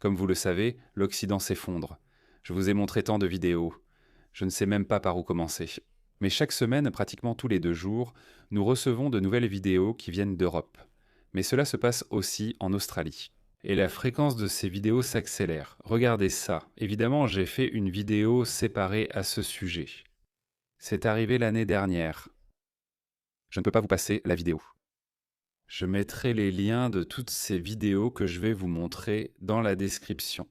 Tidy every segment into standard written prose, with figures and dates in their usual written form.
Comme vous le savez, l'Occident s'effondre. Je vous ai montré tant de vidéos. Je ne sais même pas par où commencer. Mais chaque semaine, pratiquement tous les 2 jours, nous recevons de nouvelles vidéos qui viennent d'Europe. Mais cela se passe aussi en Australie. Et la fréquence de ces vidéos s'accélère. Regardez ça. Évidemment, j'ai fait une vidéo séparée à ce sujet. C'est arrivé l'année dernière. Je ne peux pas vous passer la vidéo. Je mettrai les liens de toutes ces vidéos que je vais vous montrer dans la description.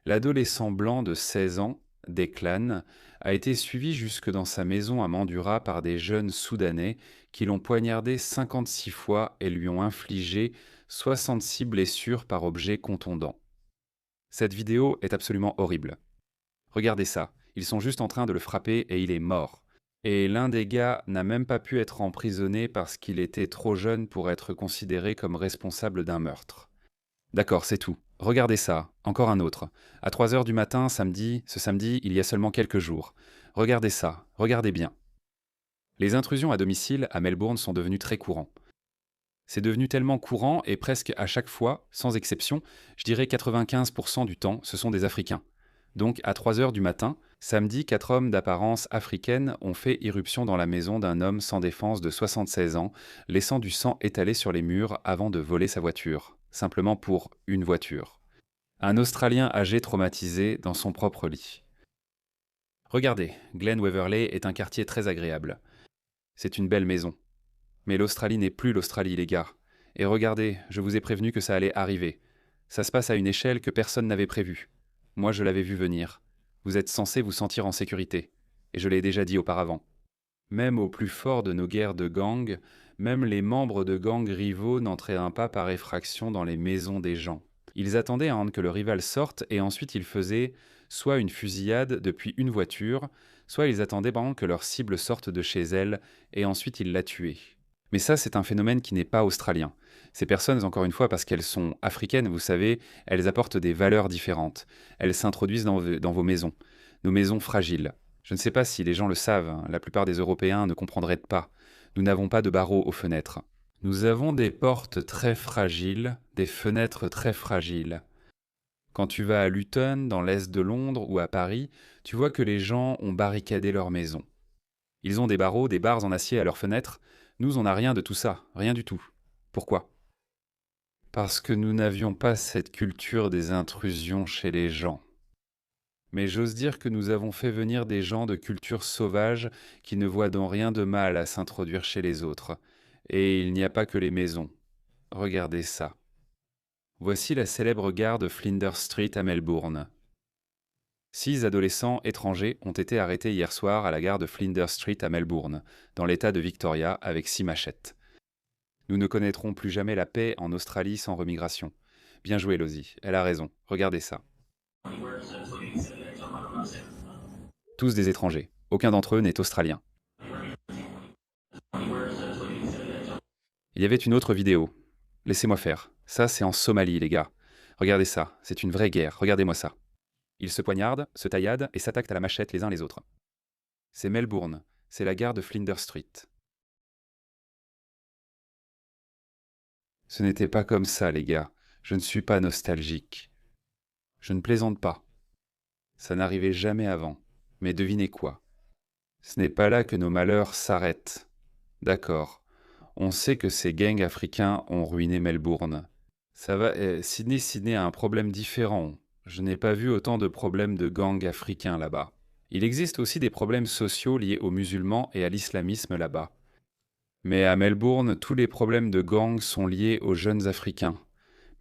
L'adolescent blanc de 16 ans, Declan, a été suivi jusque dans sa maison à Mandurah par des jeunes Soudanais qui l'ont poignardé 56 fois et lui ont infligé 66 blessures par objet contondant. Cette vidéo est absolument horrible. Regardez ça, ils sont juste en train de le frapper et il est mort. Et l'un des gars n'a même pas pu être emprisonné parce qu'il était trop jeune pour être considéré comme responsable d'un meurtre. D'accord, c'est tout. Regardez ça, encore un autre. À 3 heures du matin, ce samedi, il y a seulement quelques jours. Regardez ça, regardez bien. Les intrusions à domicile à Melbourne sont devenues très courantes. C'est devenu tellement courant et presque à chaque fois, sans exception, je dirais 95% du temps, ce sont des Africains. Donc à 3 heures du matin, samedi, 4 hommes d'apparence africaine ont fait irruption dans la maison d'un homme sans défense de 76 ans, laissant du sang étalé sur les murs avant de voler sa voiture, simplement pour une voiture. Un Australien âgé traumatisé dans son propre lit. Regardez, Glen Waverley est un quartier très agréable. C'est une belle maison. Mais l'Australie n'est plus l'Australie, les gars. Et regardez, je vous ai prévenu que ça allait arriver. Ça se passe à une échelle que personne n'avait prévue. Moi, je l'avais vu venir. Vous êtes censé vous sentir en sécurité. Et je l'ai déjà dit auparavant. Même au plus fort de nos guerres de gangs, même les membres de gangs rivaux n'entraient pas par effraction dans les maisons des gens. Ils attendaient avant que le rival sorte et ensuite ils faisaient soit une fusillade depuis une voiture, soit ils attendaient pendant que leur cible sorte de chez elle et ensuite ils la tuaient. Mais ça, c'est un phénomène qui n'est pas australien. Ces personnes, encore une fois, parce qu'elles sont africaines, vous savez, elles apportent des valeurs différentes. Elles s'introduisent dans vos maisons, nos maisons fragiles. Je ne sais pas si les gens le savent, hein, la plupart des Européens ne comprendraient pas. Nous n'avons pas de barreaux aux fenêtres. Nous avons des portes très fragiles, des fenêtres très fragiles. Quand tu vas à Luton, dans l'est de Londres ou à Paris, tu vois que les gens ont barricadé leurs maisons. Ils ont des barreaux, des barres en acier à leurs fenêtres. Nous, on n'a rien de tout ça, rien du tout. Pourquoi ? Parce que nous n'avions pas cette culture des intrusions chez les gens. Mais j'ose dire que nous avons fait venir des gens de culture sauvage qui ne voient donc rien de mal à s'introduire chez les autres. Et il n'y a pas que les maisons. Regardez ça. Voici la célèbre gare de Flinders Street à Melbourne. 6 adolescents étrangers ont été arrêtés hier soir à la gare de Flinders Street à Melbourne, dans l'état de Victoria, avec 6 machettes. Nous ne connaîtrons plus jamais la paix en Australie sans remigration. Bien joué, Lozzie, elle a raison. Regardez ça. Tous des étrangers. Aucun d'entre eux n'est australien. Il y avait une autre vidéo. Laissez-moi faire. Ça, c'est en Somalie, les gars. Regardez ça. C'est une vraie guerre. Regardez-moi ça. Ils se poignardent, se tailladent et s'attaquent à la machette les uns les autres. C'est Melbourne. C'est la gare de Flinders Street. Ce n'était pas comme ça, les gars. Je ne suis pas nostalgique. Je ne plaisante pas. Ça n'arrivait jamais avant. Mais devinez quoi? Ce n'est pas là que nos malheurs s'arrêtent. D'accord. On sait que ces gangs africains ont ruiné Melbourne. Ça va, Sydney a un problème différent. Je n'ai pas vu autant de problèmes de gangs africains là-bas. Il existe aussi des problèmes sociaux liés aux musulmans et à l'islamisme là-bas. Mais à Melbourne, tous les problèmes de gangs sont liés aux jeunes Africains.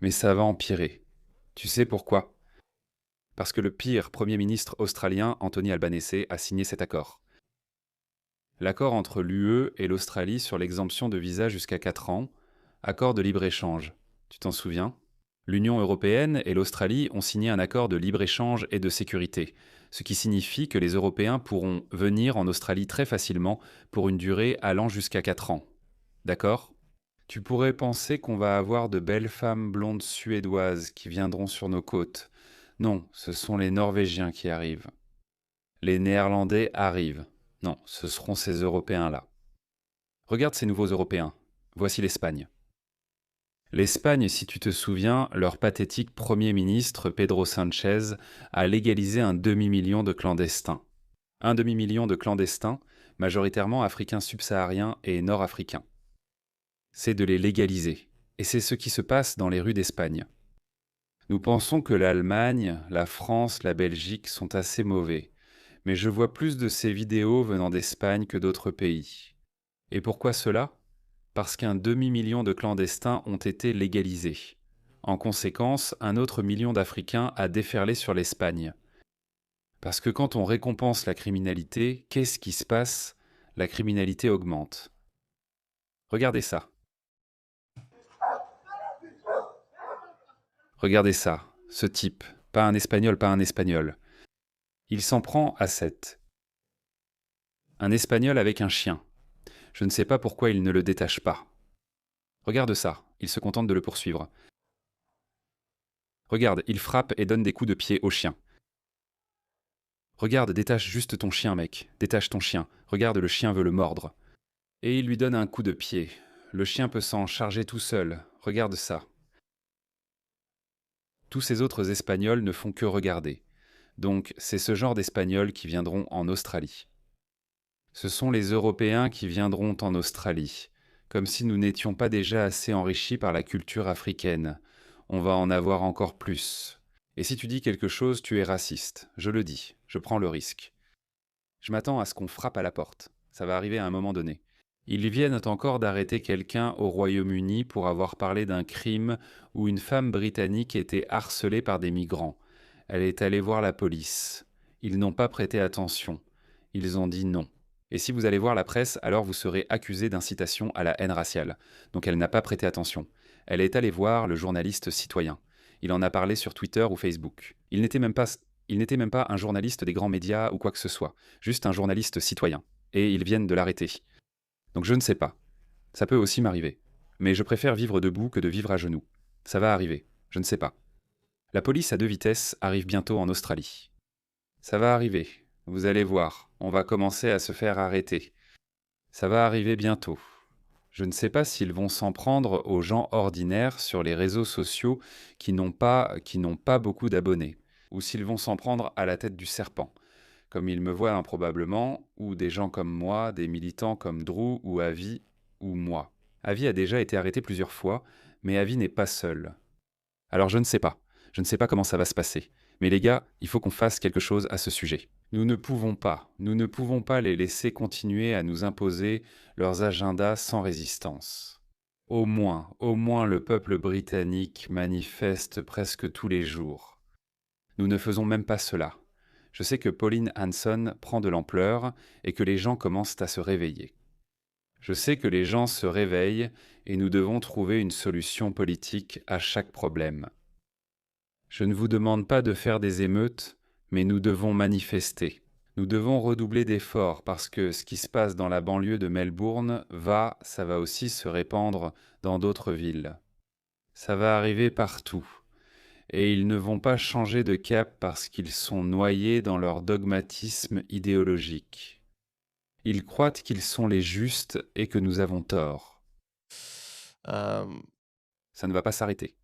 Mais ça va empirer. Tu sais pourquoi? Parce que le pire Premier ministre australien, Anthony Albanese, a signé cet accord. L'accord entre l'UE et l'Australie sur l'exemption de visa jusqu'à 4 ans, accord de libre-échange. Tu t'en souviens? L'Union européenne et l'Australie ont signé un accord de libre-échange et de sécurité, ce qui signifie que les Européens pourront venir en Australie très facilement pour une durée allant jusqu'à 4 ans. D'accord? Tu pourrais penser qu'on va avoir de belles femmes blondes suédoises qui viendront sur nos côtes. Non, ce sont les Norvégiens qui arrivent. Les Néerlandais arrivent. Non, ce seront ces Européens-là. Regarde ces nouveaux Européens. Voici l'Espagne. L'Espagne, si tu te souviens, leur pathétique Premier ministre, Pedro Sánchez, a légalisé un demi-million de clandestins. Un demi-million de clandestins, majoritairement africains subsahariens et nord-africains. C'est de les légaliser. Et c'est ce qui se passe dans les rues d'Espagne. Nous pensons que l'Allemagne, la France, la Belgique sont assez mauvais. Mais je vois plus de ces vidéos venant d'Espagne que d'autres pays. Et pourquoi cela ? Parce qu'un demi-million de clandestins ont été légalisés. En conséquence, un autre million d'Africains a déferlé sur l'Espagne. Parce que quand on récompense la criminalité, qu'est-ce qui se passe ? La criminalité augmente. Regardez ça. Regardez ça, ce type. Pas un Espagnol, pas un Espagnol. Il s'en prend à 7. Un Espagnol avec un chien. Je ne sais pas pourquoi il ne le détache pas. Regarde ça, il se contente de le poursuivre. Regarde, il frappe et donne des coups de pied au chien. Regarde, détache juste ton chien, mec. Détache ton chien. Regarde, le chien veut le mordre. Et il lui donne un coup de pied. Le chien peut s'en charger tout seul. Regarde ça. Tous ces autres Espagnols ne font que regarder. Donc, c'est ce genre d'Espagnols qui viendront en Australie. Ce sont les Européens qui viendront en Australie. Comme si nous n'étions pas déjà assez enrichis par la culture africaine. On va en avoir encore plus. Et si tu dis quelque chose, tu es raciste. Je le dis. Je prends le risque. Je m'attends à ce qu'on frappe à la porte. Ça va arriver à un moment donné. Ils viennent encore d'arrêter quelqu'un au Royaume-Uni pour avoir parlé d'un crime où une femme britannique était harcelée par des migrants. Elle est allée voir la police. Ils n'ont pas prêté attention. Ils ont dit non. Et si vous allez voir la presse, alors vous serez accusé d'incitation à la haine raciale. Donc elle n'a pas prêté attention. Elle est allée voir le journaliste citoyen. Il en a parlé sur Twitter ou Facebook. Il n'était même pas un journaliste des grands médias ou quoi que ce soit. Juste un journaliste citoyen. Et ils viennent de l'arrêter. Donc je ne sais pas. Ça peut aussi m'arriver. Mais je préfère vivre debout que de vivre à genoux. Ça va arriver. Je ne sais pas. La police à 2 vitesses arrive bientôt en Australie. Ça va arriver. Vous allez voir. On va commencer à se faire arrêter. Ça va arriver bientôt. Je ne sais pas s'ils vont s'en prendre aux gens ordinaires sur les réseaux sociaux qui n'ont pas beaucoup d'abonnés, ou s'ils vont s'en prendre à la tête du serpent, comme ils me voient improbablement, ou des gens comme moi, des militants comme Drew ou Avi, ou moi. Avi a déjà été arrêté plusieurs fois, mais Avi n'est pas seul. Alors je ne sais pas. Je ne sais pas comment ça va se passer. Mais les gars, il faut qu'on fasse quelque chose à ce sujet. Nous ne pouvons pas les laisser continuer à nous imposer leurs agendas sans résistance. Au moins le peuple britannique manifeste presque tous les jours. Nous ne faisons même pas cela. Je sais que Pauline Hanson prend de l'ampleur et que les gens commencent à se réveiller. Je sais que les gens se réveillent et nous devons trouver une solution politique à chaque problème. Je ne vous demande pas de faire des émeutes, mais nous devons manifester. Nous devons redoubler d'efforts parce que ce qui se passe dans la banlieue de Melbourne ça va aussi se répandre dans d'autres villes. Ça va arriver partout. Et ils ne vont pas changer de cap parce qu'ils sont noyés dans leur dogmatisme idéologique. Ils croient qu'ils sont les justes et que nous avons tort. Euh, Ça ne va pas s'arrêter.